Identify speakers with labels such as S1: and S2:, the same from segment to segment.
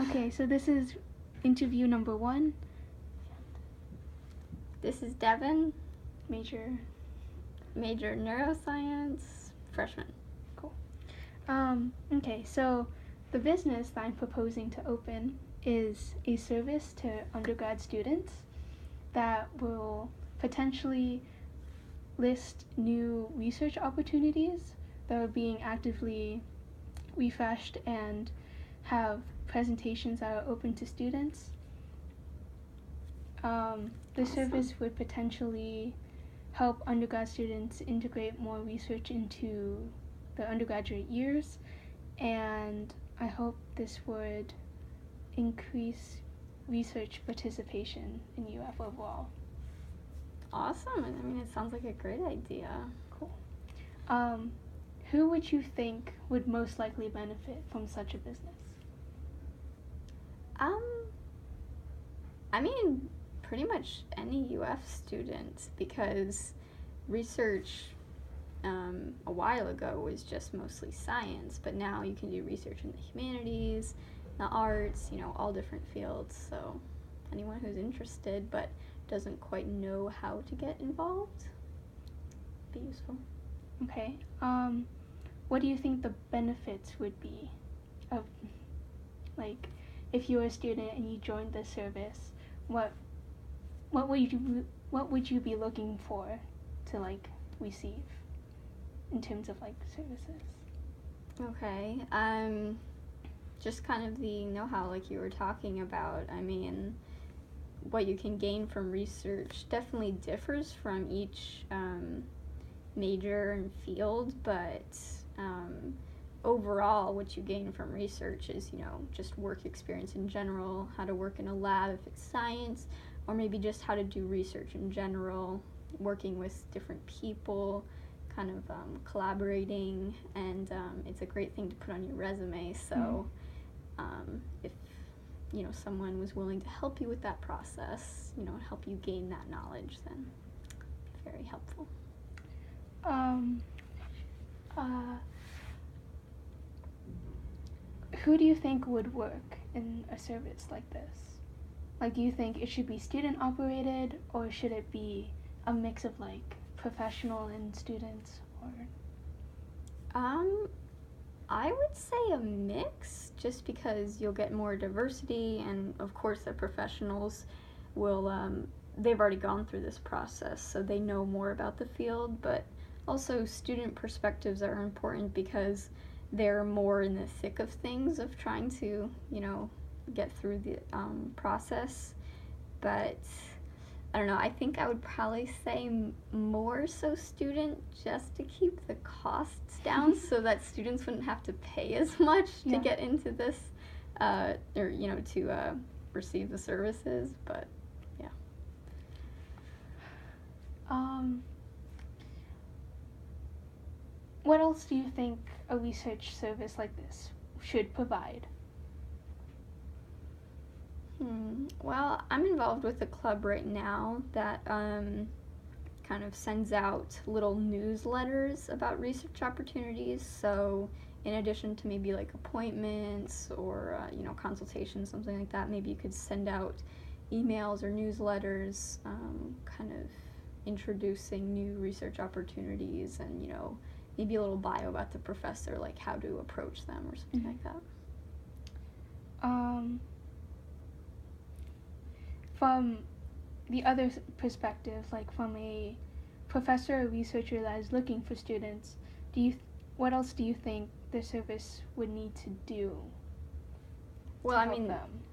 S1: Okay, so this is interview number 1.
S2: This is Devin,
S1: Major.
S2: neuroscience, freshman.
S1: Cool. Okay, so the business that I'm proposing to open is a service to undergrad students that will potentially list new research opportunities that are being actively refreshed and have presentations that are open to students. The service would potentially help undergrad students integrate more research into their undergraduate years, and I hope this would increase research participation in UF overall.
S2: Awesome. I mean, it sounds like a great idea.
S1: Cool. Who would you think would most likely benefit from such a business?
S2: I mean, pretty much any UF student, because research a while ago was just mostly science, but now you can do research in the humanities, the arts, all different fields. So anyone who's interested but doesn't quite know how to get involved, be useful.
S1: Okay. What do you think the benefits would be of, like, if you were a student and you joined the service, what would you be looking for to, like, receive in terms of, like, services?
S2: Okay. Just kind of the know-how, like you were talking about. I mean, what you can gain from research definitely differs from each major and field, but overall what you gain from research is, just work experience in general, how to work in a lab if it's science, or maybe just how to do research in general, working with different people, kind of collaborating, and it's a great thing to put on your resume. So if someone was willing to help you with that process, help you gain that knowledge, then it'd be very helpful.
S1: Who do you think would work in a service like this? Like, do you think it should be student operated, or should it be a mix of, like, professional and students, or?
S2: I would say a mix, just because you'll get more diversity, and of course the professionals will, they've already gone through this process, so they know more about the field, but also student perspectives are important because they're more in the thick of things, of trying to, get through the process. But I don't know, I think I would probably say more so student, just to keep the costs down so that students wouldn't have to pay as much to get into this, or, to receive the services, but yeah.
S1: What else do you think a research service like this should provide?
S2: Well, I'm involved with a club right now that kind of sends out little newsletters about research opportunities. So in addition to maybe like appointments or consultations, something like that, maybe you could send out emails or newsletters kind of introducing new research opportunities, and maybe a little bio about the professor, like how to approach them or something like that.
S1: From the other perspective, like from a professor or researcher that is looking for students, what else do you think the service would need to do to help them?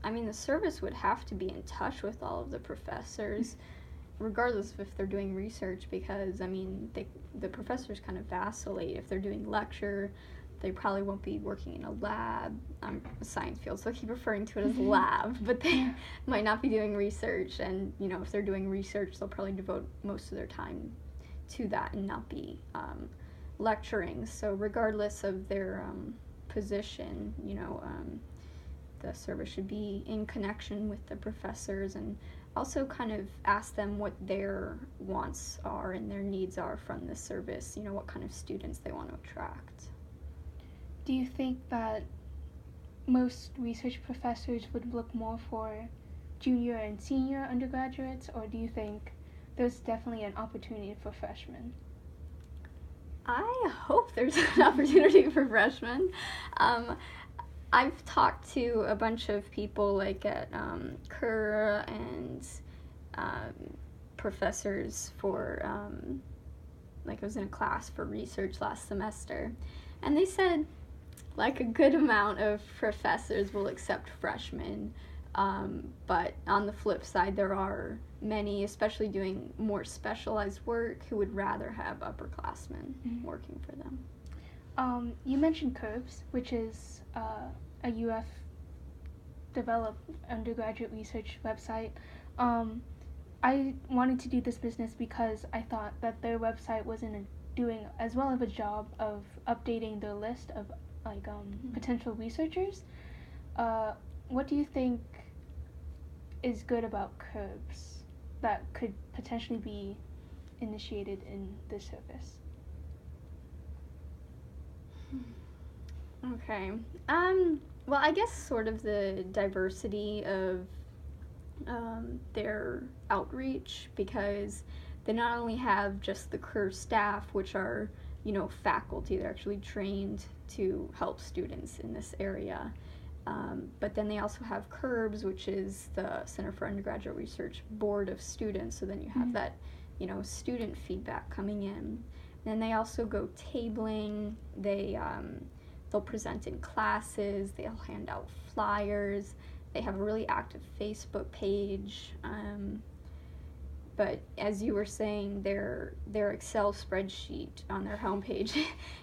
S2: I mean, the service would have to be in touch with all of the professors, regardless of if they're doing research, because, I mean, the professors kind of vacillate. If they're doing lecture, they probably won't be working in a lab. I'm a science field, so I keep referring to it as lab, but they might not be doing research, and, if they're doing research, they'll probably devote most of their time to that and not be lecturing. So regardless of their position, the service should be in connection with the professors, and also kind of ask them what their wants are and their needs are from the service, what kind of students they want to attract.
S1: Do you think that most research professors would look more for junior and senior undergraduates, or do you think there's definitely an opportunity for freshmen?
S2: I hope there's an opportunity for freshmen. I've talked to a bunch of people like at Kerr and professors for, like I was in a class for research last semester, and they said like a good amount of professors will accept freshmen, but on the flip side, there are many, especially doing more specialized work, who would rather have upperclassmen working for them.
S1: You mentioned Curbs, which is a UF developed undergraduate research website. I wanted to do this business because I thought that their website wasn't doing as well of a job of updating their list of potential researchers. What do you think is good about Curbs that could potentially be initiated in this service?
S2: Okay. Well, I guess sort of the diversity of their outreach, because they not only have just the Kerr staff, which are, faculty, they're actually trained to help students in this area, but then they also have CURBS, which is the Center for Undergraduate Research Board of Students, so then you have that, student feedback coming in. And they also go tabling, they'll present in classes, they'll hand out flyers, they have a really active Facebook page, but as you were saying, their Excel spreadsheet on their homepage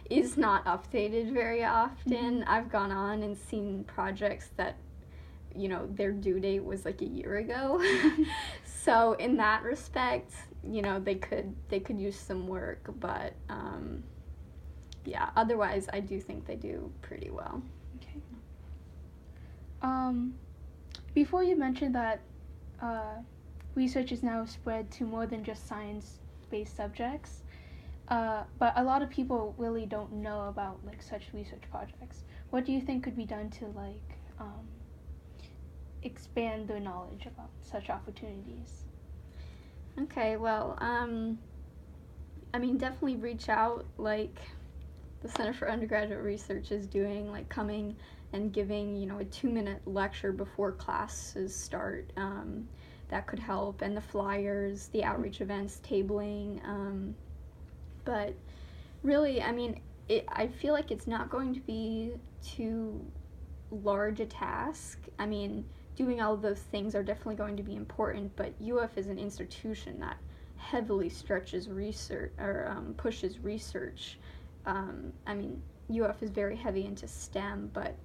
S2: is not updated very often. I've gone on and seen projects that, their due date was like a year ago. So in that respect, they could use some work, but yeah, otherwise I do think they do pretty well.
S1: Okay. Before you mentioned that research is now spread to more than just science-based subjects, but a lot of people really don't know about such research projects. What do you think could be done to expand their knowledge about such opportunities?
S2: Okay, well, definitely reach out, like the Center for Undergraduate Research is doing, like coming and giving, a 2-minute lecture before classes start. That could help, and the flyers, the outreach events, tabling. But really, I feel like it's not going to be too large a task. Doing all of those things are definitely going to be important, but UF is an institution that heavily stretches research or pushes research. UF is very heavy into STEM, but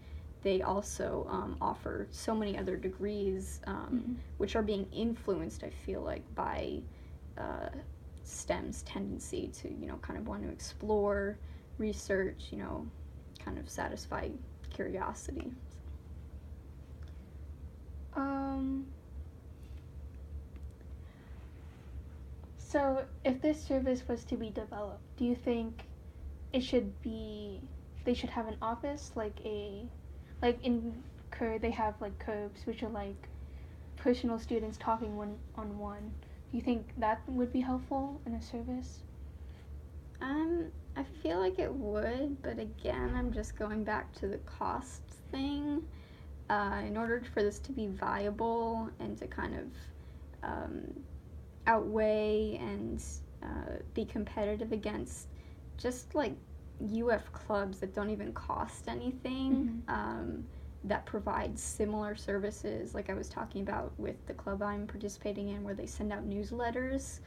S2: they also offer so many other degrees, which are being influenced, I feel like, by STEM's tendency to, kind of want to explore, research, kind of satisfy curiosity.
S1: So if this service was to be developed, do you think they should have an office, like in Kerr they have Curbs, which are personal students talking one-on-one. Do you think that would be helpful in a service?
S2: I feel like it would, but again, I'm just going back to the cost thing. In order for this to be viable and to kind of outweigh and be competitive against just UF clubs that don't even cost anything, that provide similar services, like I was talking about with the club I'm participating in, where they send out newsletters.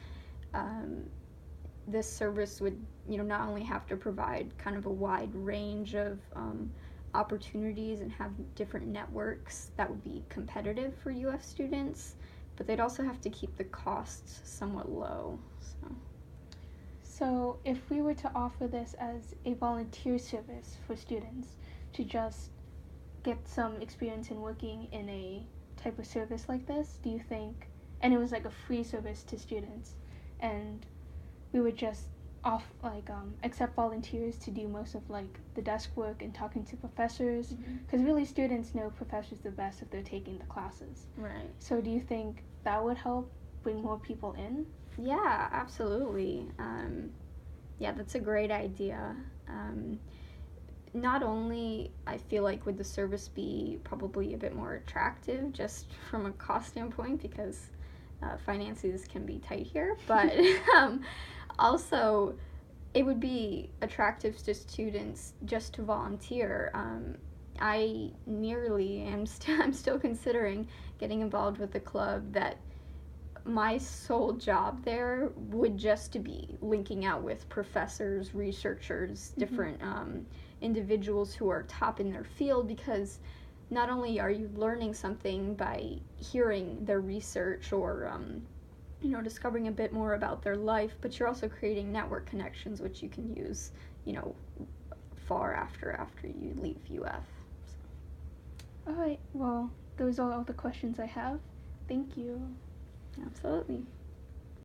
S2: This service would, not only have to provide kind of a wide range of opportunities and have different networks that would be competitive for UF students, but they'd also have to keep the costs somewhat low.
S1: So if we were to offer this as a volunteer service for students to just get some experience in working in a type of service like this, do you think, and it was a free service to students, and we would just accept volunteers to do most of like the desk work and talking to professors,
S2: Mm-hmm.
S1: because really students know professors the best if they're taking the classes.
S2: Right.
S1: So do you think that would help bring more people in?
S2: Yeah, absolutely. Yeah, that's a great idea. Not only I feel like would the service be probably a bit more attractive just from a cost standpoint, because finances can be tight here, but also it would be attractive to students just to volunteer. I nearly am I'm still considering getting involved with a club that my sole job there would just to be linking out with professors, researchers, different individuals who are top in their field, because not only are you learning something by hearing their research or discovering a bit more about their life, but you're also creating network connections which you can use, far after you leave UF.
S1: All right, well, those are all the questions I have. Thank you.
S2: Absolutely.